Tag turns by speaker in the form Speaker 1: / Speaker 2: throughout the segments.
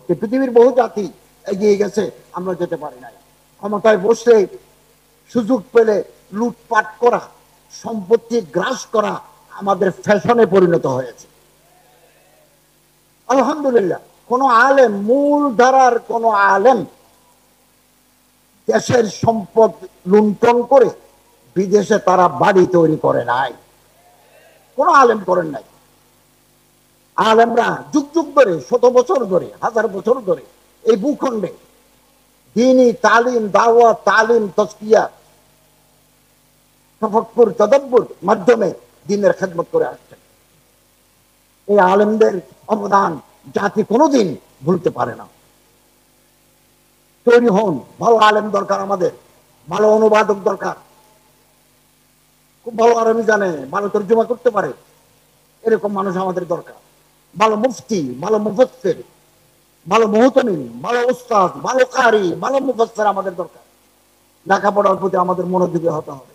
Speaker 1: করতে। পৃথিবীর বহু জাতি এগিয়ে গেছে, আমরা যেতে পারি নাই। ক্ষমতায় বসলে সুযোগ পেলে লুটপাট করা, সম্পত্তি গ্রাস করা আমাদের ফ্যাশনে পরিণত হয়েছে। আলহামদুলিল্লাহ, কোন আলেম, মূল ধারার কোন আলেম দেশের সম্পদ লুণ্ঠন করে বিদেশে তারা বাড়ি তৈরি করে নাই, কোন আলেম করেন নাই। আলেমরা যুগ যুগ ধরে, শত বছর ধরে, হাজার বছর ধরে এই ভূখণ্ডে দ্বীনি তালিম, দাওয়াত, তালিম, তাজকিয়া, তাফাক্কুর, তাদাব্বুর মাধ্যমে দ্বীনের খেদমত করে আসছেন। এই আলেমদের অবদান জাতি কোনোদিন ভুলতে পারে না। তৈরি হন, ভালো আলেম দরকার আমাদের, ভালো অনুবাদক দরকার, খুব ভালো আরবি জানে, ভালো তর্জমা করতে পারে, এরকম মানুষ আমাদের দরকার। ভালো মুফতি, ভালো মুফাসসির, ভালো মুহতামিম, ভালো উস্তাদ, ভালো কারি, ভালো মুফাসসির আমাদের দরকার। লেখাপড়ার প্রতি আমাদের মনোযোগী হতে হবে,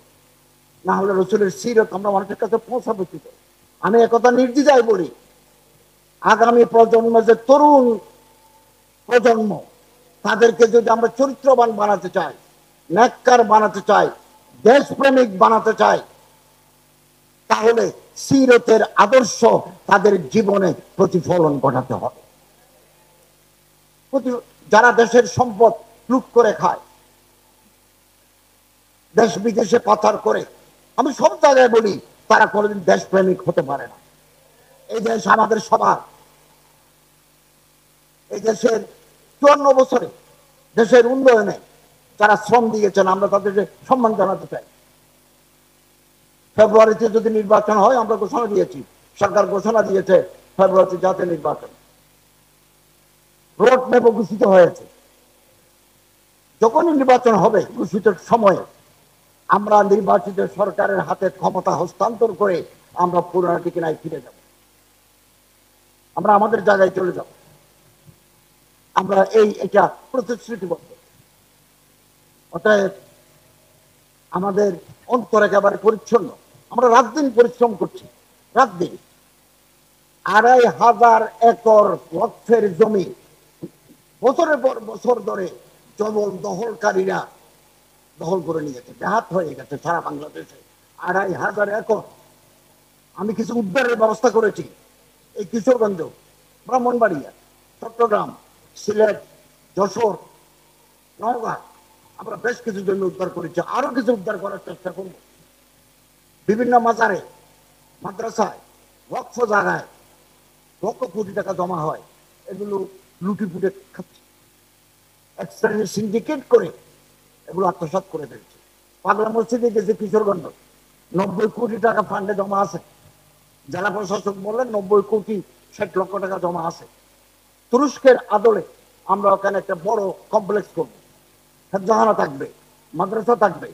Speaker 1: না হলে রসুলের সিরত আমরা মানুষের কাছে পৌঁছাবো কি করে? আমি একথা নির্দ্বিধায় বলি, আগামী প্রজন্ম, যে তরুণ প্রজন্ম, তাদেরকে যদি আমরা চরিত্রবান বানাতে চাই, নেককার বানাতে চাই, দেশপ্রেমিক বানাতে চাই, তাহলে সিরতের আদর্শ তাদের জীবনে প্রতিফলন ঘটাতে হবে। যারা দেশের সম্পদ লুট করে খায়, দেশ বিদেশে পাচার করে, আমি সব জায়গায় বলি, তারা কোনোদিন দেশপ্রেমিক হতে পারে না। এই দেশ আমাদের সবার। এই দেশের 54 বছরে দেশের উন্নয়নে যারা শ্রম দিয়েছেন, আমরা তাদেরকে সম্মান জানাতে চাই। ফেব্রুয়ারিতে যদি নির্বাচন হয়, আমরা ঘোষণা দিয়েছি, সরকার ঘোষণা দিয়েছে ফেব্রুয়ারিতে জাতীয় নির্বাচন, রোড ম্যাপও ঘোষিত হয়েছে। যখনই নির্বাচন হবে ঘোষিত সময়ে, আমরা নির্বাচিত সরকারের হাতে ক্ষমতা হস্তান্তর করে আমরা পুরোনো ঠিকানায় ফিরে যাব, আমরা আমাদের জায়গায় চলে যাব। আমরা এটা প্রতিশ্রুতিবদ্ধ। অতএব আমাদের অন্তর একেবারে পরিচ্ছন্ন। আমরা রাত দিন পরিশ্রম করছি, রাত দিন। ২৫০০ একর লক্ষের জমি বছরের পর বছর ধরে জবল দখলকারীরা দখল করে নিয়েছে, ব্যাহাত হয়ে গেছে সারা বাংলাদেশে ২৫০০ একর। আমি কিছু উদ্ধারের ব্যবস্থা করেছি, এই কিশোরগঞ্জ, ব্রাহ্মণবাড়িয়া, চট্টগ্রাম, সিলেট, যশোর, নওগাঁ, আমরা বেশ কিছু জমি উদ্ধার করেছি, আরো কিছু উদ্ধার করার চেষ্টা করব। বিভিন্ন মাজারে, মাদ্রাসায়, ওয়াকফ জায়গায় লক্ষ কোটি টাকা জমা হয়, এগুলো লুটি ফুটে খাচ্ছে, এক শ্রেণীর সিন্ডিকেট করে এগুলো আত্মসাৎ করে ফেলছে। পাগলা মসজিদে গেছে কিশোরগঞ্জ, ৯০ কোটি টাকা ফান্ডে জমা আছে। জেলা প্রশাসক বললেন ৯০ কোটি ৬০ লক্ষ টাকা জমা আছে। তুরস্কের আদলে আমরা ওখানে একটা বড় কমপ্লেক্স করবো, হেফজখানা থাকবে, মাদ্রাসা থাকবে,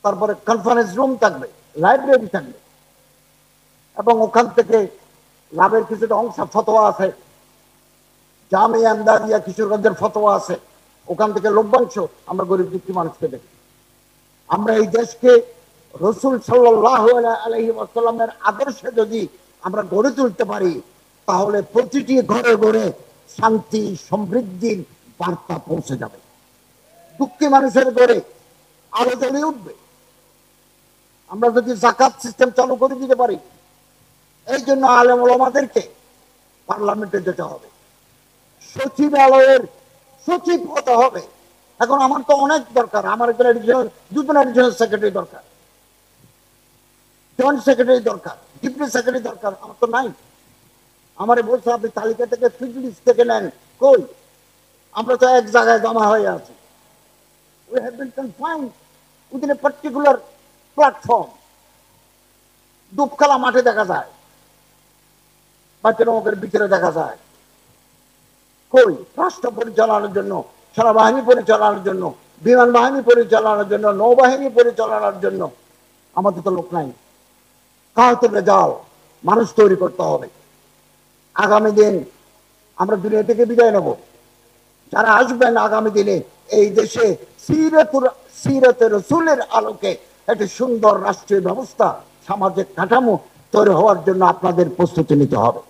Speaker 1: তারপরে কনফারেন্স রুম থাকবে, লাইব্রেরি থাকবে, এবং ওখান থেকে লাভের কিছুটা অংশ ফতোয়া আছে, জামিয়া ইমদাদিয়া কিশোরগঞ্জের ফতোয়া আছে, ওখান থেকে লভ্যাংশ আমরা গরিব দুঃখী মানুষকে দেব। আমরা এই দেশকে রসুল সাল্লাল্লাহু আলাইহি ওয়াসাল্লামের আদর্শে যদি আমরা গড়ে তুলতে পারি, তাহলে প্রতিটি ঘরে ঘরে শান্তি সমৃদ্ধির বার্তা পৌঁছে যাবে। দুঃখী মানুষের ঘরে আলো জ্বলে উঠবে। আমরা যদি যাকাত সিস্টেম চালু করে দিতে পারি, এই জন্য আলেম ওলামাদেরকে পার্লামেন্টে যেতে হবে, সচিবালয়ের সচিব হতে হবে। এখন আমার তো অনেক দরকার, আমার এখানে দুজন অ্যাডিশনাল সেক্রেটারি দরকার, জয়েন্ট সেক্রেটারি দরকার, ডিপুটি সেক্রেটারি দরকার, আমার তো নাই। আমারে বলছে আপনি তালিকা থেকে ফিল্ড লিস্ট থেকে নেন, কই? আমরা তো এক জায়গায় জমা হয়ে আছি। We have been confined within a particular platform. দুপখালা মাঠে দেখা যায়, বাচ্চার ভিতরে দেখা যায়। কই? রাষ্ট্র পরিচালনার জন্য, সেনাবাহিনী পরিচালনার জন্য, বিমান বাহিনী পরিচালনার জন্য, নৌবাহিনী পরিচালনার জন্য আমাদের তো লোক নাই। কাহাতে রেজাল মানুষ তৈরি করতে হবে। আগামী দিন আমরা দুনিয়া থেকে বিদায় নেব, যারা আসবেন আগামী দিনে এই দেশে সিরাতে রাসূলের আলোকে একটি সুন্দর রাষ্ট্রীয় ব্যবস্থা, সামাজিক কাঠামো তৈরি হওয়ার জন্য আপনাদের প্রস্তুতি নিতে হবে।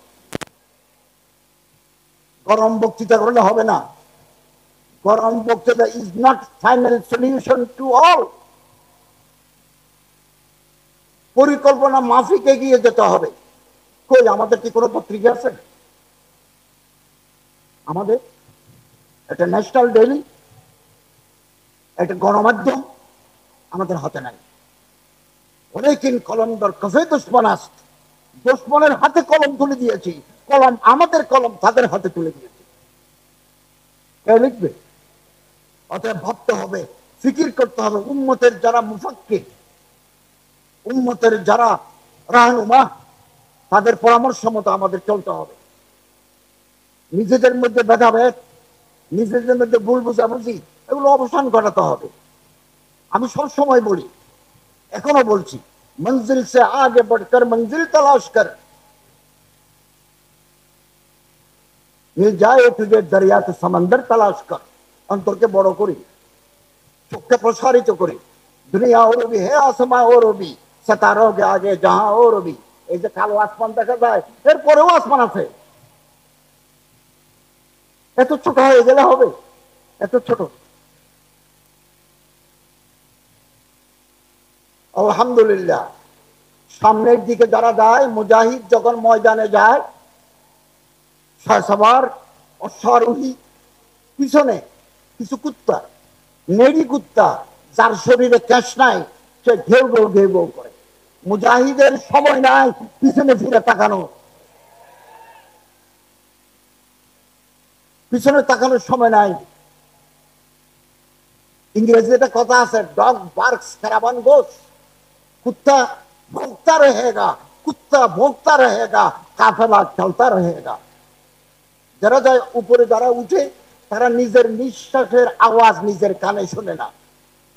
Speaker 1: গরম বক্তৃতা করলে হবে না। গরম বক্তৃতা is not final solution to all. পরিকল্পনা মাফিক এগিয়ে যেতে হবে। কই আমাদের কি কোনো পত্রিকা আছে? আমাদের একটা ন্যাশনাল ডেইলি, একটা গণমাধ্যম আমাদের হাতে নাই। অনেকদিন কলমদার কফে দুশ্মন আস্ত, দুশ্মনের হাতে কলম তুলে দিয়েছি, কলম আমাদের কলম তাদের হাতে তুলে দিয়েছি। কে লিখবে? অতএব ভাবতে হবে, ফিকির করতে হবে। উম্মতের যারা মুফাক্কির, উম্মতের যারা রাহনুমা, তাদের পরামর্শ মতো আমাদের চলতে হবে। নিজেদের মধ্যে ভেদাভেদ, নিজেদের মধ্যে ভুল বুঝাবুঝি, এগুলো অবসান ঘটাতে হবে। আমি সব সময় বলি, এখনো বলছি, মঞ্জিল সে আগে बढ़कर मंजिल तलाश कर, मिल जाए तुझे दरिया से समंदर तलाश कर। অন্তরকে বড় করি, চোখকে প্রসারিত করি। দুনিয়া और भी है आसमां और भी, सितारों के आगे जहां और भी। এই যে কালো আসমান দেখা যায়, এর পরেও আসমান আছে। এত ছোট হয়ে গেলে হবে? এত ছোট? আলহামদুলিল্লাহ, সামনের দিকে যারা যায়, মুজাহিদ যখন ময়দানে যায়, সবার অশ্বারোহী, পিছনে কিছু কুত্তা, নেড়ি কুত্তা, যার শরীরে ক্যাশ নাই, সে ঘেউ ঘেউ ঘেউ ঘেউ করে। মুজাহিদের সময় নাই পিছনে ফিরে তাকানো, পিছনে তাকানোর সময় নাই। ইংরেজিতে কথা আছে, ডগ বার্কস ক্যারাভান গোস। कुत्ता भोगता रहेगा, कुत्ता भोगता रहेगा, काफिला चलता रहेगा। যারা যায় উপরে, যারা উঠে, তারা নিজের নিঃশ্বাসের আওয়াজ নিজের কানে শুনে না,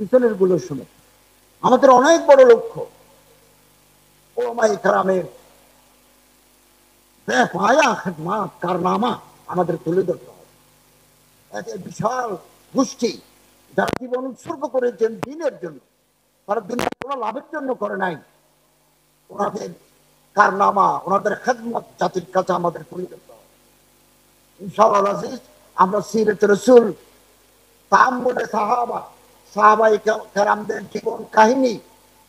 Speaker 1: পিছনের গুলো শুনে। আমাদের অনেক বড় লক্ষ্য ওলামায়ে কেরামের বেপায়া খিদমাত কারনামা আমাদের তুলে ধরতে হবে। একটা বিশাল গোষ্ঠী যারা জীবন উৎসর্গ করেছেন দিনের জন্য, তারা দুনিয়ার কোনো লাভের জন্য করে নাই। ওনাদের কারনামা, ওনাদের খেদমত জাতির কাছে আমাদের তুলে ধরতে হবে ইনশাআল্লাহ আজিজ। আমরা সিরাত রাসূল, তাআম্মুলে সাহাবা, সাহাবায়ে কেরামদের জীবন কাহিনী,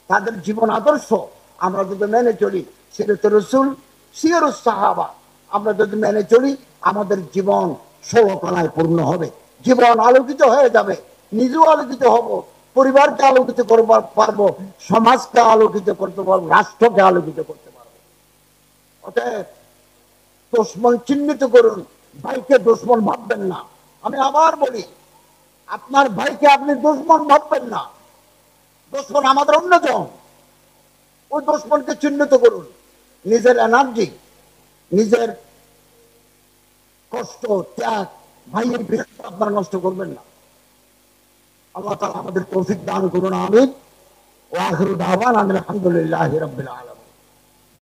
Speaker 1: তাদের জীবন আদর্শ আমরা যদি মেনে চলি, সিরাত রাসূল, সিরাতুস সাহাবা আমরা যদি মেনে চলি, আমাদের জীবন ষোলকলায় পূর্ণ হবে। জীবন আলোকিত হয়ে যাবে, নিজেও আলোকিত হব, পরিবারকে আলোকিত করতে পারবো, সমাজকে আলোকিত করতে পারবো, রাষ্ট্রকে আলোকিত করতে পারবো। অতএব দুশমন চিহ্নিত করুন, ভাইকে দুশমন ভাববেন না। আমি আবার বলি, আপনার ভাইকে আপনি দুশমন ভাববেন না। দুশমন আমাদের অন্যজন, ওই দুশমনকে চিহ্নিত করুন। নিজের এনার্জি, নিজের কষ্ট, ত্যাগ ভাইয়ের বিরুদ্ধে আপনারা নষ্ট করবেন না। আল্লাহ তাআলা আমাদের তৌফিক দান করুন, আমিন। ওয়া আখিরু দাওয়ানা আলহামদুলিল্লাহি রাব্বিল আলামিন।